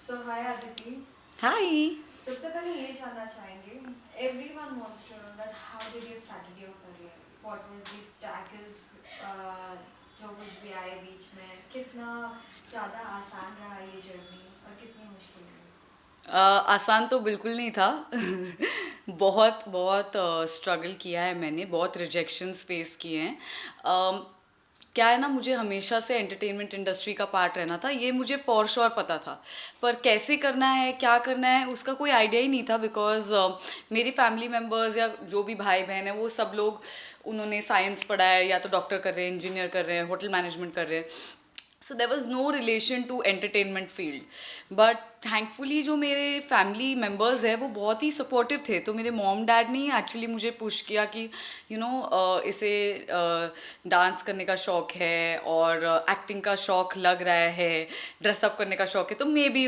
So hi Aditi. Hi. सबसे पहले ये जानना चाहेंगे, everyone wants to know that how did you started your career? What was the tackles जो कुछ भी आए बीच में, कितना ज़्यादा आसान रहा ये जर्नी और कितनी मुश्किल रही? आसान तो बिल्कुल नहीं था। बहुत बहुत स्ट्रगल किया है मैंने, बहुत रिजेक्शंस फेस किए हैं। क्या है ना, मुझे हमेशा से एंटरटेनमेंट इंडस्ट्री का पार्ट रहना था, ये मुझे फॉर श्योर पता था। पर कैसे करना है, क्या करना है, उसका कोई आइडिया ही नहीं था। बिकॉज मेरी फैमिली मेम्बर्स या जो भी भाई बहन है वो सब लोग, उन्होंने साइंस पढ़ा है, या तो डॉक्टर कर रहे हैं, इंजीनियर कर रहे हैं, होटल मैनेजमेंट कर रहे हैं। So there was no relation to entertainment field. But thankfully जो मेरे फैमिली मेम्बर्स हैं वो बहुत ही सपोर्टिव थे। तो मेरे मॉम डैड ने एक्चुअली मुझे पुश किया कि इसे डांस करने का शौक है और एक्टिंग का शौक लग रहा है, ड्रेसअप करने का शौक है, तो मे बी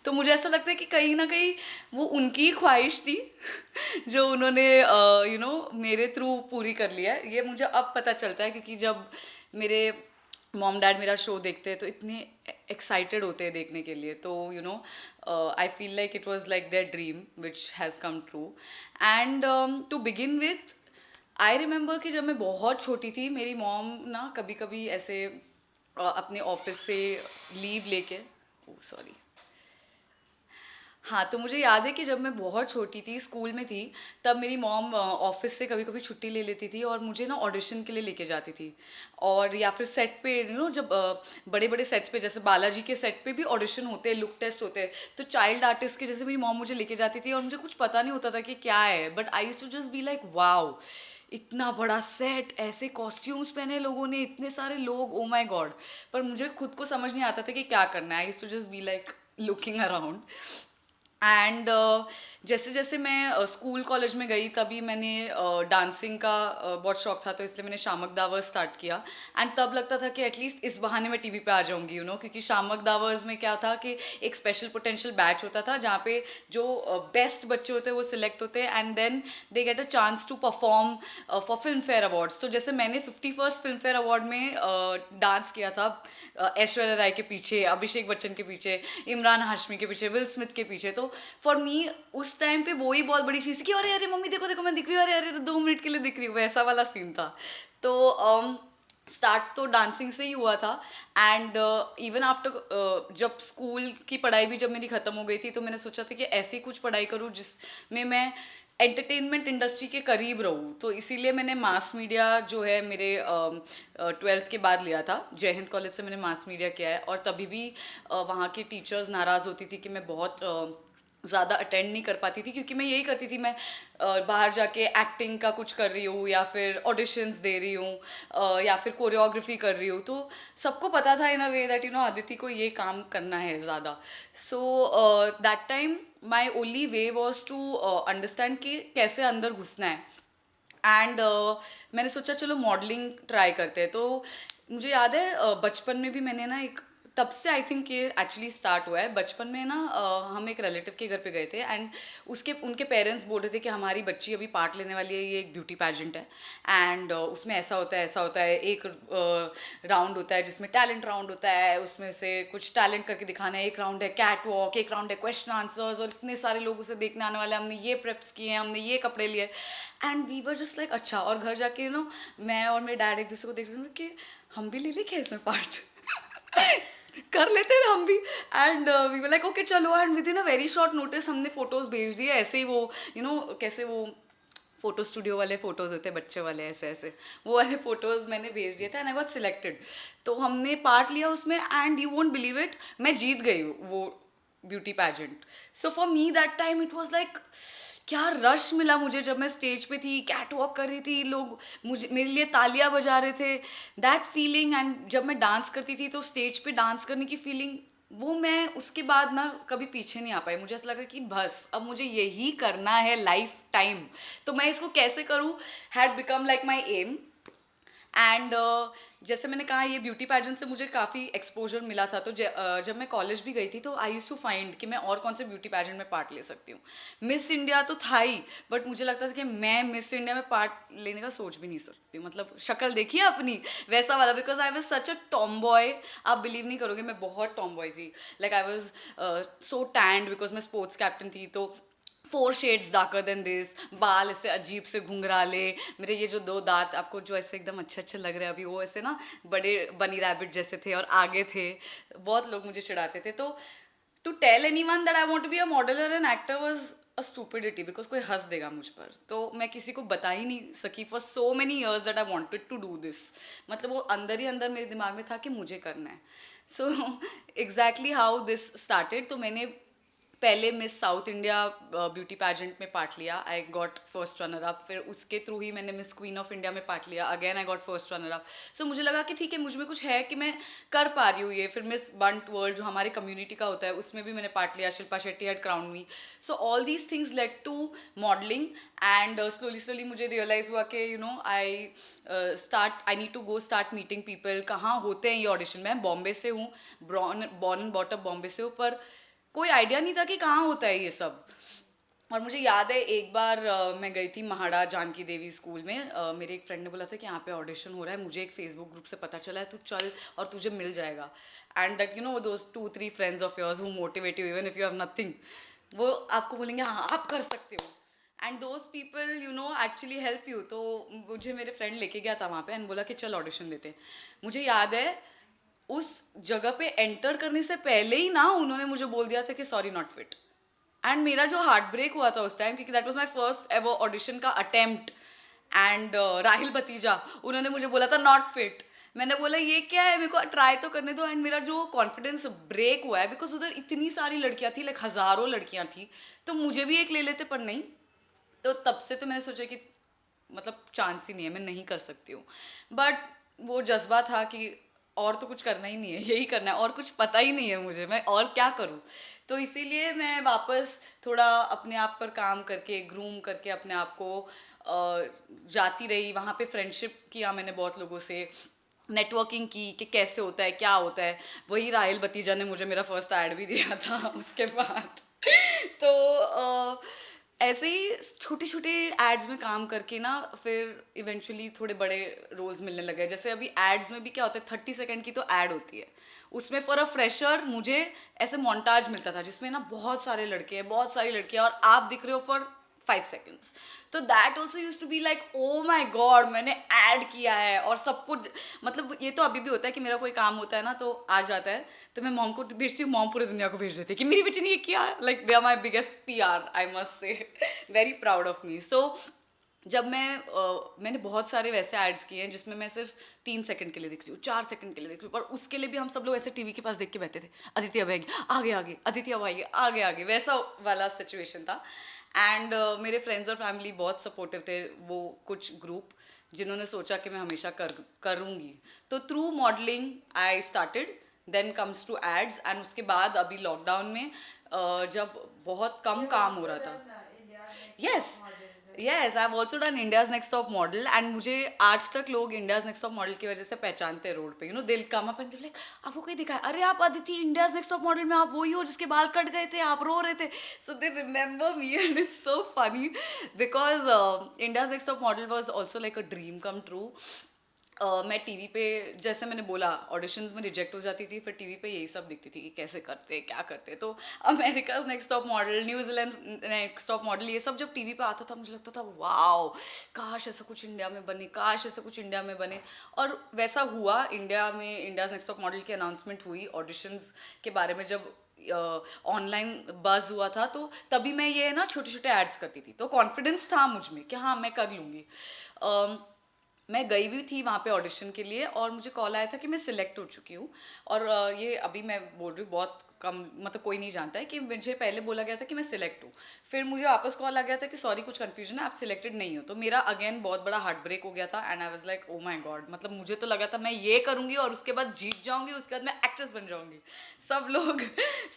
तो मुझे ऐसा लगता है कि कहीं ना कहीं वो उनकी ही ख्वाहिश थी जो उन्होंने मेरे थ्रू पूरी कर लिया है। ये मुझे अब पता चलता है, क्योंकि जब मेरे मॉम डैड मेरा शो देखते हैं तो इतने एक्साइटेड होते हैं देखने के लिए। तो I feel like it was like their dream which has come true. And to begin with, I remember कि जब मैं बहुत छोटी थी, मेरी मॉम ना कभी कभी ऐसे अपने ऑफिस से लीव लेके, सॉरी, हाँ, तो मुझे याद है कि जब मैं बहुत छोटी थी, स्कूल में थी, तब मेरी मॉम ऑफिस से कभी कभी छुट्टी ले लेती थी और मुझे ना ऑडिशन के लिए लेके जाती थी। और या फिर सेट पे जब बड़े बड़े सेट्स पे, जैसे बालाजी के सेट पे भी ऑडिशन होते हैं, लुक टेस्ट होते हैं, तो चाइल्ड आर्टिस्ट के जैसे मेरी मॉम मुझे लेके जाती थी और मुझे कुछ पता नहीं होता था कि क्या है, but I used to just be like wow, इतना बड़ा सेट, ऐसे कॉस्ट्यूम्स पहने लोगों ने, इतने सारे लोग, ओ माय गॉड। पर मुझे खुद को समझ नहीं आता था कि क्या करना है। I used to just be like looking around. And जैसे जैसे मैं स्कूल कॉलेज में गई, तभी मैंने डांसिंग का बहुत शौक था, तो इसलिए मैंने शामक दावर्स स्टार्ट किया। एंड तब लगता था कि एटलीस्ट इस बहाने मैं टीवी पे आ जाऊंगी, क्योंकि शामक दावर्स में क्या था कि एक स्पेशल पोटेंशियल बैच होता था जहाँ पे जो बेस्ट बच्चे होते हैं वो सिलेक्ट होते हैं, and then they get a chance to perform for Filmfare awards. तो जैसे मैंने 51st फिल्म फेयर अवार्ड में डांस किया था, ऐश्वर्या राय के पीछे, अभिषेक बच्चन के पीछे, इमरान हाशमी के पीछे, विल स्मिथ के पीछे। तो फॉर मी उस टाइम पे वो ही बहुत बड़ी चीज़ थी कि अरे अरे मम्मी देखो देखो मैं दिख रही हूँ, अरे अरे तो 2 मिनट के लिए दिख रही हूँ, वैसा वाला सीन था। तो स्टार्ट तो डांसिंग से ही हुआ था। एंड इवन आफ्टर, जब स्कूल की पढ़ाई भी जब मेरी ख़त्म हो गई थी, तो मैंने सोचा था कि ऐसी कुछ पढ़ाई करूँ जिसमें मैं एंटरटेनमेंट इंडस्ट्री के करीब रहूँ। तो इसीलिए मैंने मास मीडिया जो है मेरे 12th के बाद लिया था। जय हिंद कॉलेज से मैंने मास मीडिया किया है, और तभी भी वहाँ की टीचर्स नाराज़ होती थी कि मैं बहुत ज़्यादा अटेंड नहीं कर पाती थी, क्योंकि मैं यही करती थी, मैं बाहर जाके एक्टिंग का कुछ कर रही हूँ, या फिर ऑडिशंस दे रही हूँ, या फिर कोरियोग्राफी कर रही हूँ। तो सबको पता था इन अ वे दैट आदिति को ये काम करना है ज़्यादा। So that time my only way was to understand कि कैसे अंदर घुसना है। एंड मैंने सोचा चलो मॉडलिंग ट्राई करते हैं। तो मुझे याद है बचपन में भी मैंने ना एक, तब से आई थिंक ये एक्चुअली स्टार्ट हुआ है। बचपन में ना हम एक रिलेटिव के घर पे गए थे, एंड उसके उनके पेरेंट्स बोल रहे थे कि हमारी बच्ची अभी पार्ट लेने वाली है, ये एक ब्यूटी पैजेंट है, एंड उसमें ऐसा होता है, ऐसा होता है, एक राउंड होता है जिसमें टैलेंट राउंड होता है, उसमें से कुछ टैलेंट करके दिखाना है, एक राउंड है कैट वॉक, एक राउंड है क्वेश्चन आंसर्स, और इतने सारे लोग उसे देखने आने वाले हैं, हमने ये प्रेप्स किए हैं, हमने ये कपड़े लिए। And we were just like अच्छा। और घर जाके मैं और मेरे डैड एक दूसरे को देख रहे थे कि हम भी ले लें क्या इसमें पार्ट, कर लेते हैं हम भी। And we were like okay चलो। And within a very short notice हमने फोटोज भेज दिए, ऐसे ही वो कैसे वो फोटो स्टूडियो वाले फोटोज होते हैं बच्चे वाले, ऐसे ऐसे वो वाले फोटोज मैंने भेज दिए थे, एंड आई गॉट सिलेक्टेड। तो हमने पार्ट लिया उसमें, and you won't believe it, मैं जीत गई वो beauty pageant. So for me that time it was like, क्या रश मिला मुझे जब मैं स्टेज पे थी, कैट वॉक कर रही थी, लोग मुझे मेरे लिए तालियां बजा रहे थे, दैट फीलिंग। एंड जब मैं डांस करती थी तो स्टेज पे डांस करने की फीलिंग, वो मैं उसके बाद ना कभी पीछे नहीं आ पाई। मुझे ऐसा लगा कि बस अब मुझे यही करना है लाइफ टाइम, तो मैं इसको कैसे करूँ, had become like my aim. एंड जैसे मैंने कहा ये ब्यूटी पैजेंट से मुझे काफ़ी एक्सपोजर मिला था, तो जब मैं कॉलेज भी गई थी तो आई यूज टू फाइंड कि मैं और कौन से ब्यूटी पैजेंट में पार्ट ले सकती हूँ. मिस इंडिया तो था ही, बट मुझे लगता था कि मैं मिस इंडिया में पार्ट लेने का सोच भी नहीं सकती, मतलब शक्ल देखिए अपनी वैसा वाला, because I was such a Tom boy. आप बिलीव नहीं करोगे, मैं बहुत टॉम बॉय थी. Like I was so stand because मैं स्पोर्ट्स कैप्टन थी, तो 4 शेड्स डार्कर देन दिस, बाल ऐसे अजीब से घुंघराले, मेरे ये जो 2 दांत आपको जो ऐसे एकदम अच्छे अच्छे लग रहे हैं अभी, वो ऐसे ना बड़े बनी रैबिट जैसे थे और आगे थे. बहुत लोग मुझे चिढ़ाते थे. तो to tell anyone that I want to be a model और an actor was a stupidity, because कोई हंस देगा मुझ पर. तो मैं किसी को बता ही नहीं सकी for so many years that I wanted to do this. मतलब वो अंदर ही अंदर मेरे दिमाग में था कि मुझे करना है. So exactly how this started. तो मैंने पहले Miss South India beauty pageant में पार्ट लिया, I got first runner up. फिर उसके थ्रू ही मैंने मिस क्वीन ऑफ इंडिया में पार्ट लिया, again I got first runner up. So मुझे लगा कि ठीक है, मुझ में कुछ है कि मैं कर पा रही हूँ ये. फिर मिस बंट वर्ल्ड जो हमारे कम्युनिटी का होता है उसमें भी मैंने पार्ट लिया, Shilpa Shetty had crowned me. So all these things led to modelling. And slowly slowly मुझे रियलाइज़ हुआ कि I need to go start meeting people. कहाँ होते हैं ये ऑडिशन. मैं बॉम्बे से हूँ, born and brought up Bombay से हूँ, पर कोई आइडिया नहीं था कि कहाँ होता है ये सब. और मुझे याद है एक बार मैं गई थी महाड़ा जानकी देवी स्कूल में. मेरे एक फ्रेंड ने बोला था कि यहाँ पे ऑडिशन हो रहा है, मुझे एक फेसबुक ग्रुप से पता चला है, तू चल और तुझे मिल जाएगा. And that those 2-3 friends of yours who motivate you even if you have nothing, वो आपको बोलेंगे हाँ आप कर सकते हो. And those people actually help you. तो मुझे मेरे फ्रेंड लेके गया था वहाँ पे एंड बोला कि चल ऑडिशन देते. मुझे याद है उस जगह पे एंटर करने से पहले ही ना उन्होंने मुझे बोल दिया था कि सॉरी नॉट फिट. एंड मेरा जो हार्ट ब्रेक हुआ था उस टाइम, क्योंकि that was my first ever audition का अटेम्प्ट. एंड राहिल भतीजा उन्होंने मुझे बोला था नॉट फिट. मैंने बोला ये क्या है, मेरे को ट्राई तो करने दो. एंड मेरा जो कॉन्फिडेंस ब्रेक हुआ है, बिकॉज उधर इतनी सारी लड़कियां थी, लाइक हज़ारों लड़कियां थी, तो मुझे भी एक ले लेते, पर नहीं. तो तब से तो मैंने सोचा कि मतलब चांस ही नहीं है, मैं नहीं कर सकती हूँ. बट वो जज्बा था कि और तो कुछ करना ही नहीं है, यही करना है, और कुछ पता ही नहीं है मुझे, मैं और क्या करूँ. तो इसीलिए मैं वापस थोड़ा अपने आप पर काम करके, ग्रूम करके अपने आप को जाती रही. वहाँ पे फ्रेंडशिप किया मैंने बहुत लोगों से, नेटवर्किंग की कि कैसे होता है क्या होता है. वही राहिल भतीजा ने मुझे मेरा फर्स्ट ऐड भी दिया था उसके बाद. तो ऐसे ही छोटे छोटे एड्स में काम करके ना फिर इवेंचुअली थोड़े बड़े रोल्स मिलने लगे. जैसे अभी एड्स में भी क्या होता है, 30 सेकेंड की तो एड होती है, उसमें फॉर अ फ्रेशर मुझे ऐसे मोन्टाज मिलता था जिसमें ना बहुत सारे लड़के हैं, बहुत सारी लड़कियां, और आप दिख रहे हो फॉर 5 seconds. तो that also used to be like oh my god, मैंने ऐड किया है. और सब कुछ, मतलब ये तो अभी भी होता है कि मेरा कोई काम होता है ना तो आ जाता है, तो मैं मॉम को भेजती हूँ, मॉम पूरी दुनिया को भेज देती है कि मेरी बेटी ने ये किया. Like they are my biggest PR, I must say. Very proud of me. So जब मैंने बहुत सारे वैसे एड्स किए हैं जिसमें मैं सिर्फ 3 सेकंड के लिए दिख रही हूँ, 4 सेकंड के लिए दिख रही हूँ, पर उसके लिए भी हम सब लोग ऐसे टीवी के पास देख के बैठे थे, अदिति अब आएगी, आगे आगे, अदिति अब आएगी, आगे आगे, वैसा वाला सिचुएशन था. एंड मेरे फ्रेंड्स और फैमिली बहुत सपोर्टिव थे, वो कुछ ग्रुप जिन्होंने सोचा कि मैं हमेशा करूँगी. तो through modelling I started, then comes to ads. And उसके बाद अभी लॉकडाउन में जब बहुत कम काम हो रहा था. Yes yes, I have also done India's next top model. And मुझे आज तक लोग इंडियाज नेक्स्ट टॉप मॉडल की वजह से पहचानते हैं रोड पे. दिल कम अप एंड लाइक आपको कहीं दिखा है, अरे आप Aditi India's next top model में आप वही हो जिसके बाल कट गए थे, आप रो रहे थे. So they remember me and it's so funny because India's next top model was also like a dream come true. मैं टीवी पे, जैसे मैंने बोला, ऑडिशंस में रिजेक्ट हो जाती थी, फिर टीवी पे यही सब दिखती थी कि कैसे करते क्या करते. तो America's next top model, New Zealand next top model, ये सब जब टीवी पे आता था मुझे लगता था वाओ, काश ऐसा कुछ इंडिया में बने, काश ऐसा कुछ इंडिया में बने. और वैसा हुआ. इंडिया में इंडियाज नेक्स्ट टॉप मॉडल की अनाउंसमेंट हुई ऑडिशंस के बारे में, जब ऑनलाइन बज़ हुआ था, तो तभी मैं ये ना छोटे छोटे एड्स करती थी. तो कॉन्फिडेंस था मुझ में कि हाँ मैं कर लूँगी. मैं गई भी थी वहाँ पे ऑडिशन के लिए और मुझे कॉल आया था कि मैं सिलेक्ट हो चुकी हूँ. और ये अभी मैं बोल रही हूँ बहुत कम, मतलब कोई नहीं जानता है कि मुझे पहले बोला गया था कि मैं सिलेक्ट हूँ, फिर मुझे वापस कॉल आ गया था कि सॉरी कुछ कन्फ्यूजन है, आप सिलेक्टेड नहीं हो. तो मेरा अगेन बहुत बड़ा हार्ट ब्रेक हो गया था. And I was like oh my God, मतलब मुझे तो लगा था मैं ये करूँगी और उसके बाद जीत जाऊँगी, उसके बाद मैं एक्ट्रेस बन जाऊँगी, सब लोग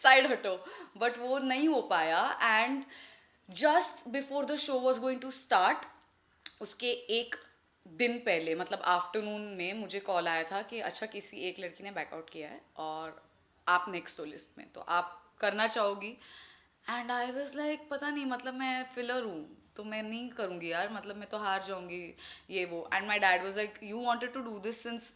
साइड हटो. बट वो नहीं हो पाया. And just before the show was going to start, उसके एक दिन पहले मतलब आफ्टरनून में मुझे कॉल आया था कि अच्छा किसी एक लड़की ने बैकआउट किया है और आप नेक्स्ट हो लिस्ट में, तो आप करना चाहोगी? एंड आई वाज लाइक पता नहीं, मतलब मैं फिलर हूँ तो मैं नहीं करूँगी यार, मतलब मैं तो हार जाऊँगी ये वो। And my dad was like you wanted to do this since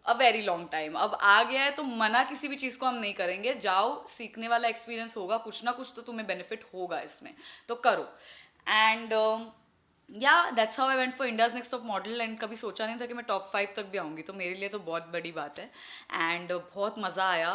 a very long time, अब आ गया है तो मना किसी भी चीज़ को हम नहीं करेंगे, जाओ, सीखने वाला एक्सपीरियंस होगा, कुछ ना कुछ तो तुम्हें बेनिफिट होगा इसमें, तो करो। एंड या that's how I went for India's next top model. And कभी सोचा नहीं था कि मैं टॉप 5 तक भी आऊँगी, तो मेरे लिए तो बहुत बड़ी बात है। एंड बहुत मज़ा आया।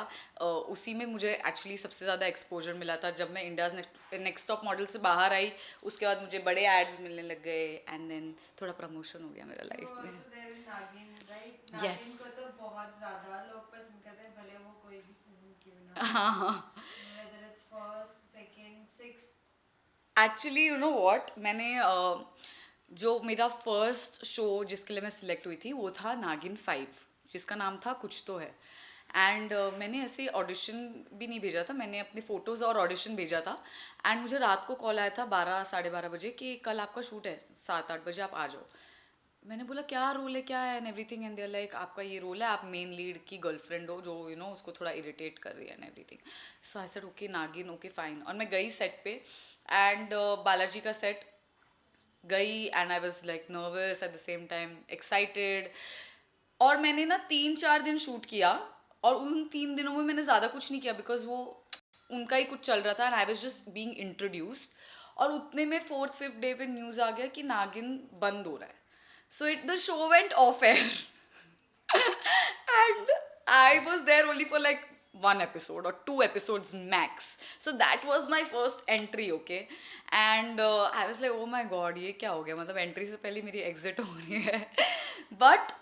उसी में मुझे एक्चुअली सबसे ज़्यादा एक्सपोजर मिला था जब मैं इंडियाज नेक्स्ट टॉप मॉडल से बाहर आई। उसके बाद मुझे बड़े एड्स मिलने लग गए एंड देन थोड़ा प्रमोशन हो गया मेरा लाइफ में। also there is Nagin, right? Yes. Nagin को तो बहुत ज़्यादा लोग पसंद करते हैं, भले वो कोई भी सीजन क्यों ना हो, हाँ हाँ। whether it's first, second, sixth. Actually you know what, मैंने जो मेरा फर्स्ट शो जिसके लिए मैं सिलेक्ट हुई थी वो था नागिन 5, जिसका नाम था कुछ तो है। एंड मैंने ऐसे ऑडिशन भी नहीं भेजा था, मैंने अपने फ़ोटोज़ और ऑडिशन भेजा था। एंड मुझे रात को कॉल आया था 12 साढ़े 12 बजे कि कल आपका शूट है 7-8 बजे, आप आ जाओ। मैंने बोला क्या रोल है, क्या है, and everything. And they're like आपका ये रोल है, आप मेन लीड की गर्लफ्रेंड हो जो उसको थोड़ा इरिटेट कर रही है and everything. So I said okay नागिन, ओके फाइन। और मैं गई सेट पे एंड बालाजी का सेट गई and I was like nervous at the same time excited. और मैंने ना 3-4 दिन शूट किया और उन 3 दिनों में मैंने ज़्यादा कुछ नहीं किया बिकॉज वो उनका ही कुछ चल रहा था and I was just being introduced. और उतने में 4th-5th डे पे न्यूज़ आ गया कि नागिन बंद हो रहा है। So the show went off air and I was there only for like 1 episode or 2 episodes max. So that was my first entry, okay? And I was like, oh my god, ये क्या हो गया, मतलब entry से पहले मेरी exit हो रही है। बट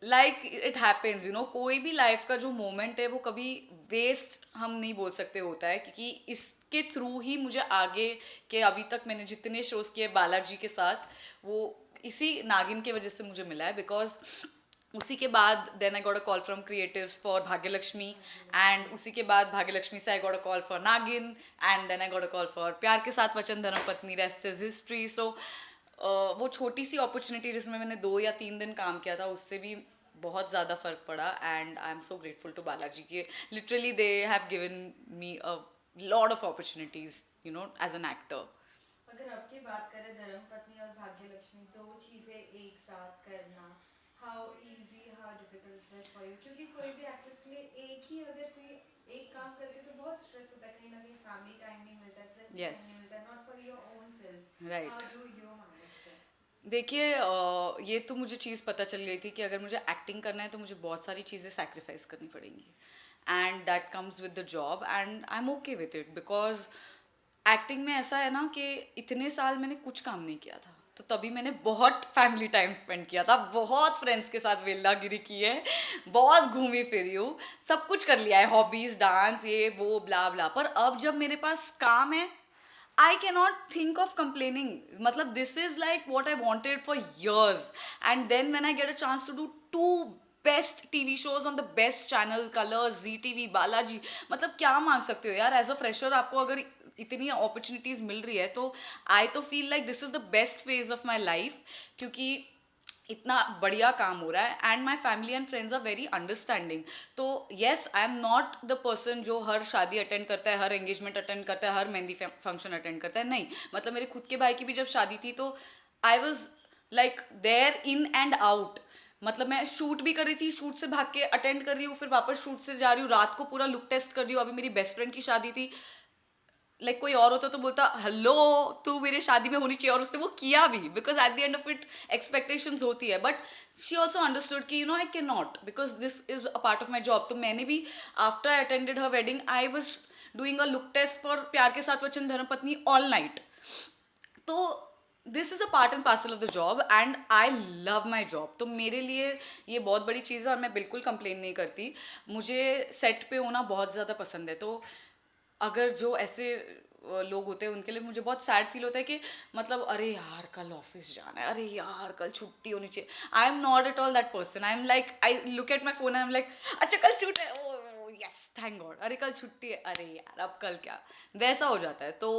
लाइक इट हैपेंस, कोई भी लाइफ का जो मोमेंट है वो कभी वेस्ट हम नहीं बोल सकते होता है, क्योंकि इसके थ्रू ही मुझे आगे के अभी तक मैंने जितने शोज किए बालाजी के साथ वो इसी नागिन की वजह से मुझे मिला है। बिकॉज उसी के बाद then I got a call from creatives for Bhagyalakshmi and उसी के बाद भाग्यलक्ष्मी से I got a call for Naagin and then I got a call for प्यार के साथ वचन धर्मपत्नी, रेस्ट इज हिस्ट्री। सो वो छोटी सी अपॉर्चुनिटी जिसमें मैंने 2 या 3 दिन काम किया था उससे भी बहुत ज़्यादा फ़र्क पड़ा। And I am so grateful to Balaji के literally they have given me a lot of opportunities as an actor. अगर आपकी बात करें धर्मपत्नी और भाग्यलक्ष्मी, दो चीजें एक साथ करना, how easy how difficult it is for you? क्योंकि कोई भी एक्ट्रेस के लिए एक ही अगर कोई एक काम करते हो तो बहुत स्ट्रेस होता है, कहीं ना कहीं फैमिली टाइम नहीं मिलता है, फ्रेंड्स टाइम यस, नहीं मिलता है, not for your own self. Right. How do you manage this? देखिए ये तो मुझे चीज़ पता चल गई थी कि अगर मुझे एक्टिंग करना है तो मुझे बहुत सारी चीज़ें सैक्रिफाइस करनी पड़ेंगी and that comes with the job and I M okay with it. Because acting में ऐसा है ना कि इतने साल मैंने कुछ काम नहीं किया था, तो तभी मैंने बहुत फैमिली टाइम स्पेंड किया था, बहुत फ्रेंड्स के साथ वेलागिरी की है, बहुत घूमी फिरी हूँ, सब कुछ कर लिया है, हॉबीज़, डांस, ये वो ब्ला ब्ला। पर अब जब मेरे पास काम है I cannot think of complaining. Matlab, this is like what I wanted for years. And then when I get a chance to do 2 best TV shows on the best channel, Colors, ZTV, Balaji, मतलब क्या मांग सकते हो यार? As a fresher आपको अगर इतनी opportunities मिल रही है तो आई तो feel like this is the best phase of my life, क्योंकि इतना बढ़िया काम हो रहा है and my family and friends are very understanding. तो yes, I am not the person जो हर शादी अटेंड करता है, हर एंगेजमेंट अटेंड करता है, हर मेहंदी फंक्शन अटेंड करता है, नहीं। मतलब मेरे खुद के भाई की भी जब शादी थी तो I was like there in and out. मतलब मैं शूट भी कर रही थी, शूट से भाग के अटेंड कर रही हूँ, फिर वापस शूट से जा रही हूँ, रात को पूरा लुक टेस्ट कर रही हूँ। अभी मेरी बेस्ट फ्रेंड की शादी थी, लाइक कोई और होता तो बोलता हेलो तू मेरे शादी में होनी चाहिए, और उसने वो किया भी, because at the end of it expectations होती है। बट शी ऑल्सो अंडरस्टूड कि I can not, because this is a part of my job. तो मैंने भी after I attended her wedding I was doing a look test for प्यार के साथ वचन धर्मपत्नी ऑल नाइट। तो this is a part and parcel of the job and I love my job. तो मेरे लिए ये बहुत बड़ी चीज़ है और मैं बिल्कुल कंप्लेन नहीं करती। मुझे सेट पे होना बहुत ज़्यादा पसंद है। तो अगर जो ऐसे लोग होते हैं उनके लिए मुझे बहुत सैड फील होता है कि मतलब अरे यार कल ऑफिस जाना है, अरे यार कल छुट्टी होनी चाहिए। आई am not at all that person. I am like I look at my phone I am like अच्छा कल छुट्टी है, ओ यस थैंक गॉड, अरे कल छुट्टी है, अरे यार अब कल क्या, वैसा हो जाता है। तो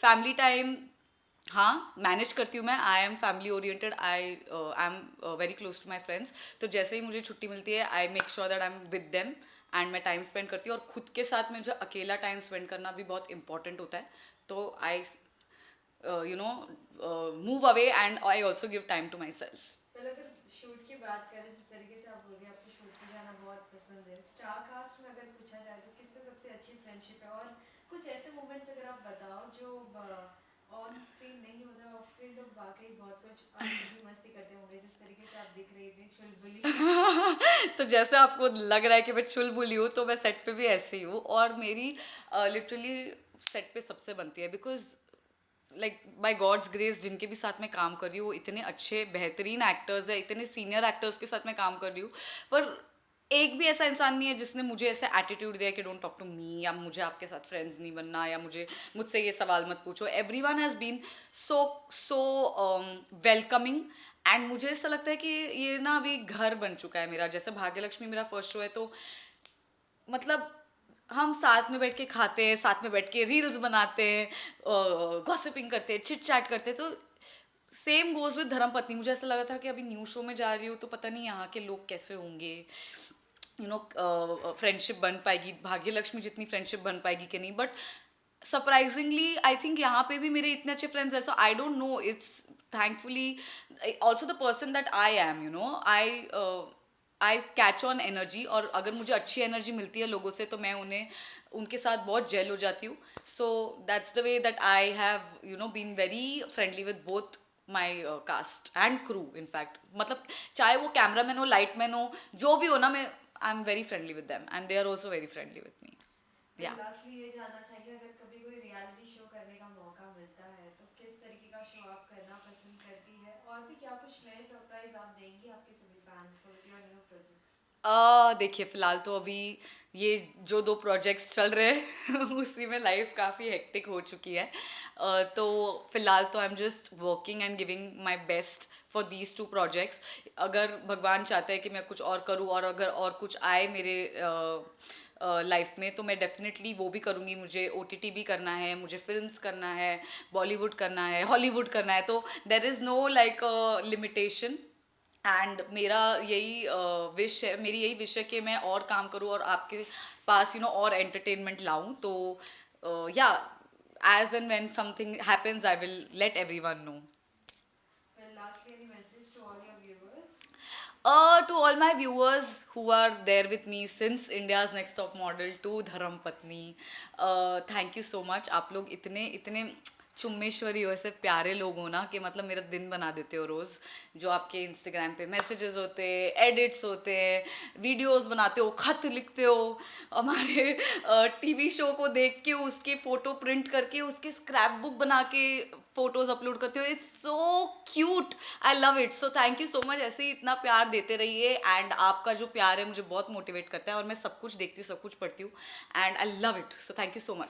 फैमिली टाइम हाँ, मैनेज करती हूँ मैं। I am family oriented, I am very close to my friends. तो जैसे ही मुझे छुट्टी मिलती है, I make sure that I am with them and मैं टाइम स्पेंड करती हूँ। और खुद के साथ में जो अकेला टाइम स्पेंड करना भी बहुत इंपॉर्टेंट होता है। तो I you know move away and I also give time to myself. पहले अगर शूट की बात करें, जिस तरीके से आप बोल रहे हैं आपको शूट पे जाना बहुत पसंद है, स्टार कास्ट में अगर पूछा जाए तो किससे सबसे अच्छी फ्रेंडशिप है? और कुछ ऐसे मोमेंट्स अगर आप बताओ जो ऑन स्क्रीन नहीं होता, ऑफ स्क्रीन तो वाकई बहुत कुछ आप भी मस्ती करते होंगे, जिस तरीके से आप दिख रही थी चुलबुली। तो जैसे आपको लग रहा है कि मैं चुलबुली हूँ, तो मैं सेट पे भी ऐसे ही हूँ। और मेरी लिटरली सेट पे सबसे बनती है, because like by God's grace जिनके भी साथ में काम कर रही हूँ वो इतने अच्छे बेहतरीन एक्टर्स है, इतने सीनियर एक्टर्स के साथ में काम कर रही हूँ। पर एक भी ऐसा इंसान नहीं है जिसने मुझे ऐसा एटीट्यूड दिया कि डोंट टॉक टू मी, या मुझे आपके साथ फ्रेंड्स नहीं बनना, या मुझसे ये सवाल मत पूछो। Everyone has been so so welcoming. And मुझे ऐसा लगता है कि ये ना अभी घर बन चुका है मेरा। जैसे भाग्यलक्ष्मी मेरा फर्स्ट शो है, तो मतलब हम साथ में बैठ के खाते हैं, साथ में बैठ के रील्स बनाते हैं, गॉसिपिंग करते हैं, चिट चैट करते हैं। तो सेम गोज विद धर्मपत्नी। मुझे ऐसा लगा था कि अभी न्यू शो में जा रही हूँ तो पता नहीं यहाँ के लोग कैसे होंगे, फ्रेंडशिप बन पाएगी, भाग्यलक्ष्मी जितनी फ्रेंडशिप बन पाएगी कि नहीं। बट सरप्राइजिंगली आई थिंक यहाँ पे भी मेरे इतने अच्छे फ्रेंड्स हैं। So I don't know, it's thankfully also the person that I am, I catch on energy. और अगर मुझे अच्छी एनर्जी मिलती है लोगों से तो मैं उनके साथ बहुत जेल हो जाती हूँ। So that's the way that I have been very friendly with both my cast and crew. In fact मतलब चाहे वो कैमरामैन हो, लाइटमैन हो, जो भी हो ना, मैं I am very friendly with them and they are also very friendly with me. या लास्टली ये जानना चाहिए, अगर कभी कोई रियलिटी शो करने का मौका मिलता है तो किस तरीके का शो आप करना पसंद करती है, और भी क्या कुछ नए सरप्राइज आप देंगी आपके सभी फैंस को विद योर न्यू प्रोजेक्ट्स? देखिए फ़िलहाल तो अभी ये जो 2 प्रोजेक्ट्स चल रहे हैं उसी में लाइफ काफ़ी हेक्टिक हो चुकी है। तो फ़िलहाल तो I am just working and giving my best for these 2 projects. अगर भगवान चाहता है कि मैं कुछ और करूँ और अगर और कुछ आए मेरे लाइफ में, तो मैं डेफिनेटली वो भी करूँगी। मुझे ओटीटी भी करना है, मुझे फिल्म्स करना है, बॉलीवुड करना है, हॉलीवुड करना है। तो there is no like limitation. And मेरा यही विश है, मेरी यही विश है कि मैं और काम करूँ और आपके पास और एंटरटेनमेंट लाऊं। तो या as and when something happens I will let everyone know. Well, lastly, any message to all your viewers? To all my viewers who are there with me since India's Next Top Model to Dharam Patni, thank you so much. आप लोग इतने इतने चुम्मेश्वरी हो, ऐसे प्यारे लोग हो ना कि मतलब मेरा दिन बना देते हो रोज़। जो आपके इंस्टाग्राम पे मैसेजेस होते हैं, एडिट्स होते हैं, वीडियोस बनाते हो, खत लिखते हो, हमारे टीवी शो को देख के उसके फ़ोटो प्रिंट करके उसके स्क्रैप बुक बना के फ़ोटोज़ अपलोड करते हो। It's so cute, I love it. So thank you so much. ऐसे ही इतना प्यार देते रहिए। एंड आपका जो प्यार है मुझे बहुत मोटिवेट करता है, और मैं सब कुछ देखती हूँ, सब कुछ पढ़ती हूँ, and I love it. So thank you so much.